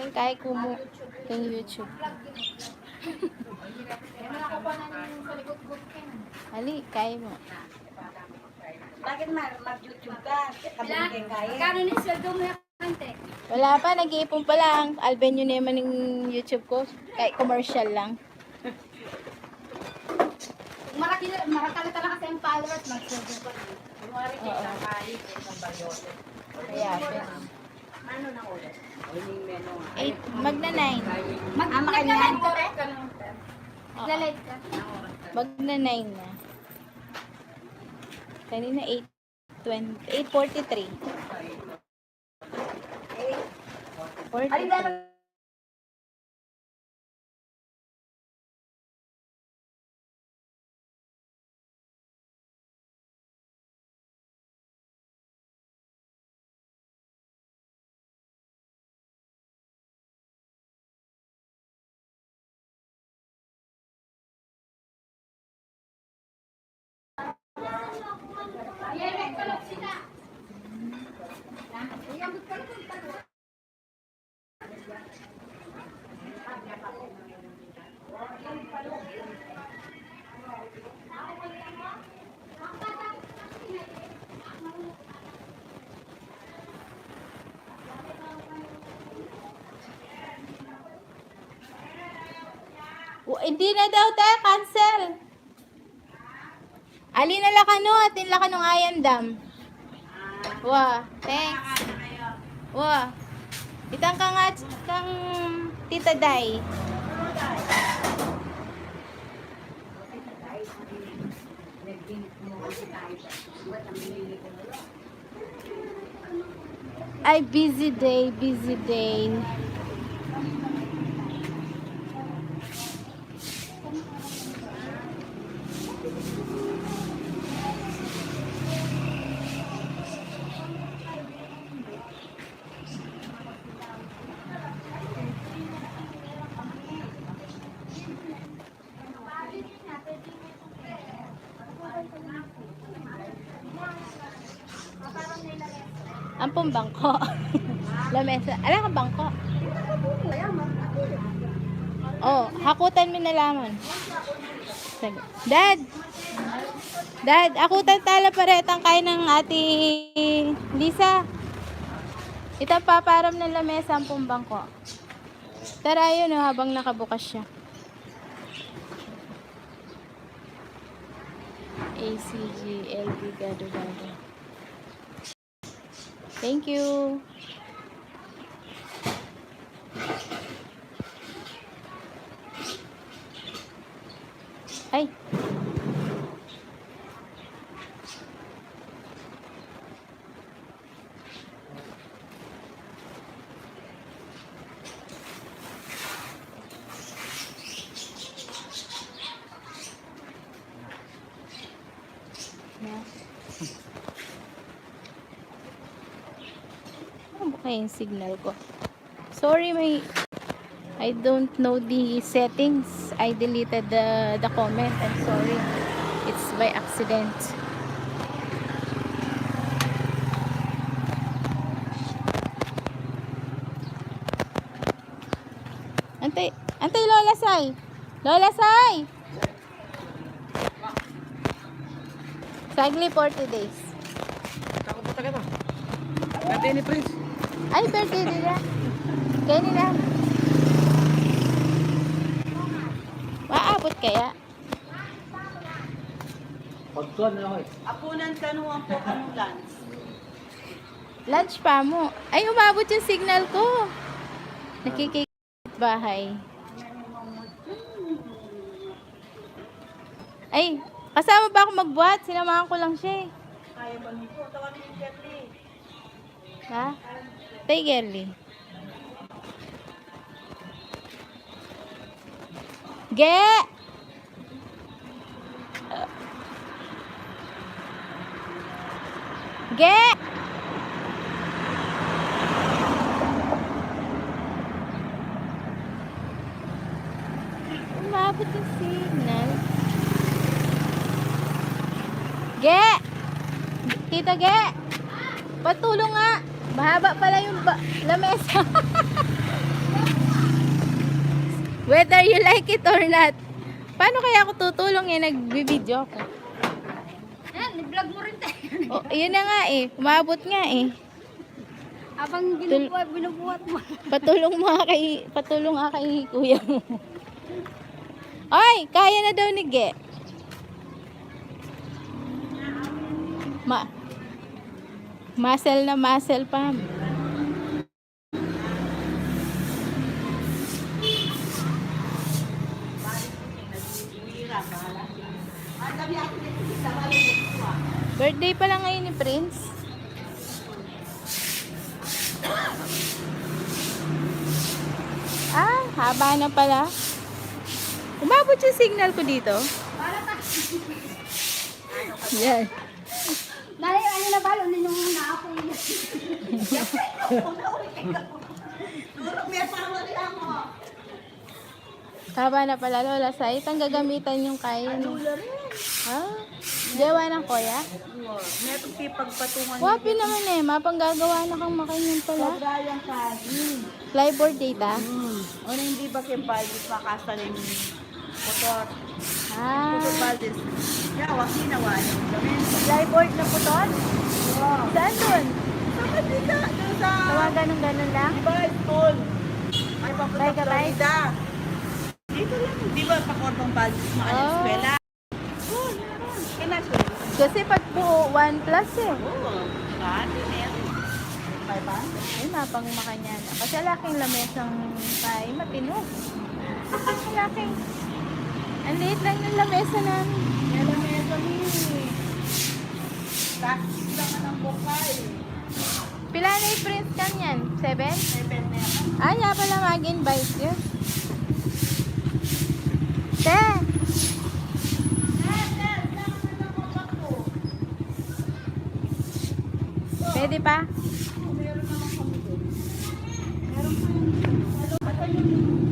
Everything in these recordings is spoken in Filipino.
akin kahit kumo kang YouTube. Ali, kaya mo. Bakit mag-YouTube ka? Kabalik kaya. Kano ni sweldo mo yung kante? Wala pa, nag-iipon pa lang. Alben yun naman yung YouTube ko. Kahit commercial lang. Marakala talaga kasi ang followers, mag-sweldo ka. Kunwari kayo ng kalit, isang balyote. Kaya, Ano na ulit? Yung menu. 8, magna 9. Mag-live ka rin? Mag-live ka? Magna 9 na. Kanina 8:20, 8:43. 43. Hindi na daw tayo, cancel. Ali na lakano, atin lakanong ayan dam. Wah, thanks. Wah. Itang ka nga, kang Tita Day. Ay, busy day, busy day. Ampong bangko. Lamesa. Alam ka bangko? Oh, hakutan mo na lamon. Dad! Dad, hakutan tala paretang kain ng ati Lisa. Ito paparam ng lamesa ampong bangko. Tara yun oh, habang nakabukas siya. ACG, LB, gado-gado. Thank you. Ay. Ano ba yung signal ko? Sorry, I don't know the settings. I deleted the comment. I'm sorry. It's by accident. Antay Lola Sai. Lola Sai. Sagli 40 days. Takot pa tayo ba? Birthday ni Prince. Ay, birthday nila. Kaya nila. Maabot kaya? Pagkuhan na ako eh. Apunan ka nung ang po kanong lunch. Lunch pa mo. Ay, umabot yung signal ko. Nakikikit bahay. Ay, kasama ba ako magbuhat? Sinamahan ko lang siya eh. Kaya ba nito? Tawag mo yung Jerry. Ha? Tay Gerly. Ge! Ge! Umabot yung signal. Ge! Tita Ge! Patulong nga! Mahaba pala yung lamesa. Whether you like it or not. Paano kaya ako tutulong eh? Nagbibideo ako. Yan, i-vlog mo rin tayo. Oh, yun na nga eh. Umabot nga eh. Habang binubuhat mo. Patulong nga kay kuya mo. Ay, kaya na daw ni Ge. Muscle na muscle pa. Birthday pa lang ngayon ni Prince. Ah, haba na pala. Umabot yung signal ko dito. Yan. Dahil ano na ba, lunin yung muna ako. Haba na pala, Lola. Sa itang gagamitan yung kaya niyo. Ah, gawa ng kuya? Meron pagpatungan Wapi naman eh. Mapanggagawa na kang makinyan pala. Sobrang kanin. Flyboard data? O na hindi ba kay Baldis makasaling motor? Ah, Motor Baldis. Yawa, sinawa yung gamin. flyboard na puton? Wow. Saan dun? Sa Manila, doon sa... Tawagan ng ganun lang? Di ba, school? Ay, papunta Bye ka, bye. Florida. Dito lang. Di ba, pakortong Baldis makalang Oh. eskwela? Oo, meron. Kinasyon. Kasi pag buo, 1 plus eh. Oo. Dati meron. 500. Ay, mapang makanyan. Kasi laking lamesang tayo, matino. Laking. Ang liit lang ng lamesa namin. Meron meron eh. Plastic lang ang bukay. Pila na yung Prince kan yan? 7? 7 meron. Ah, nga pala mag-invite yun. Te! Pwede pa?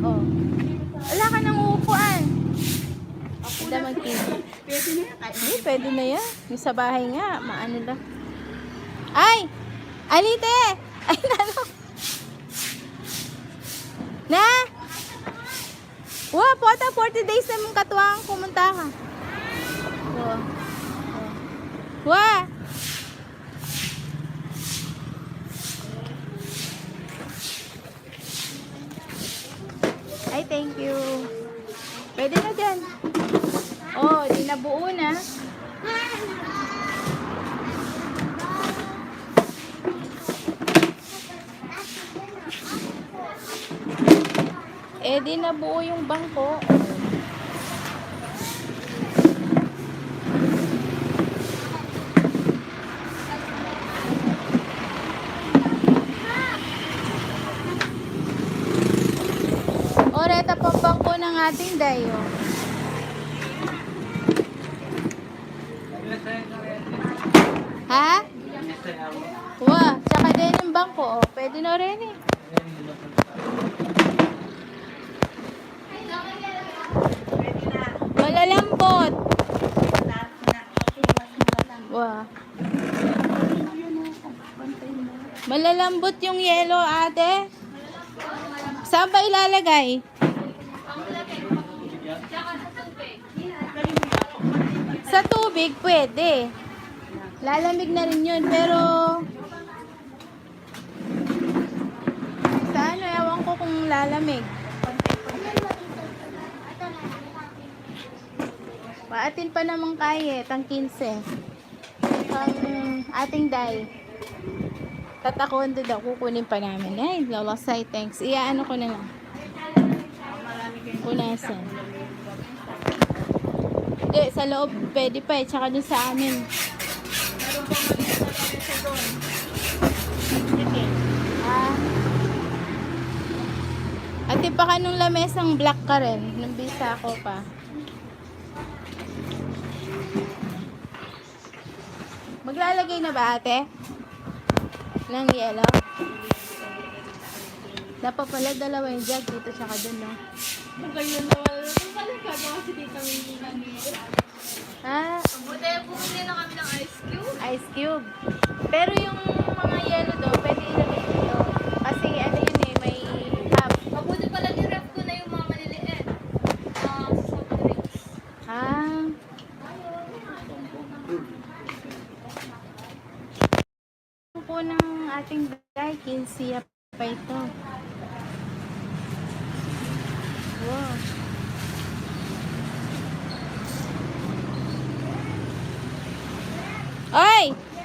Oh. Wala ka nang uupuan. Hindi mag-TV. Pwede na yan. Hindi, pwede na yan. Yung sa bahay nga, maano lang. Ay! Alite! Ay, nano? Na? Wow, pota 40 days na mong katuwang kumunta ka. Wow. Wow. Ay, thank you. Pwede na dyan. Oh, di nabuo na. Eh, di nabuo yung bangko. Oreta pang bangko ng ating dayo. Ha? Wah, tsaka din yung bangko. Oh. Pwede na rin eh. Malalambot. Wah. Malalambot yung yelo, ate. Saan ba ilalagay? Sa tubig, pwede. Lalamig na rin yun, pero sa ano, ewan ko kung lalamig. Paatin pa naman kaya, tang 15. Pang ating day. Tatakuan doon daw, kukunin pa namin. Ay, Lola, say thanks. Iyaano ko na lang. Punasan. Hindi, sa loob, pwede pa eh. Tsaka dun sa amin. Ah. At pa ka nung lamesang black ka rin. Nung bisa ko pa. Maglalagay na ba ate? Ng yellow? Dapat pala dalawa yung jug dito siya ka dun, no? Ganyan na wala. Paano gagawa kasi dito yung Ah, Buti, bumili na kami ng ice cube. ice cube. Pero yung mga yellow do, pwede ilagay dito. Kasi ano yun eh, may cup. Mabuti pala ni ref ko na yung mga maliliit Po ng ating guy, Kinsiya pa ito. Wow. Oy!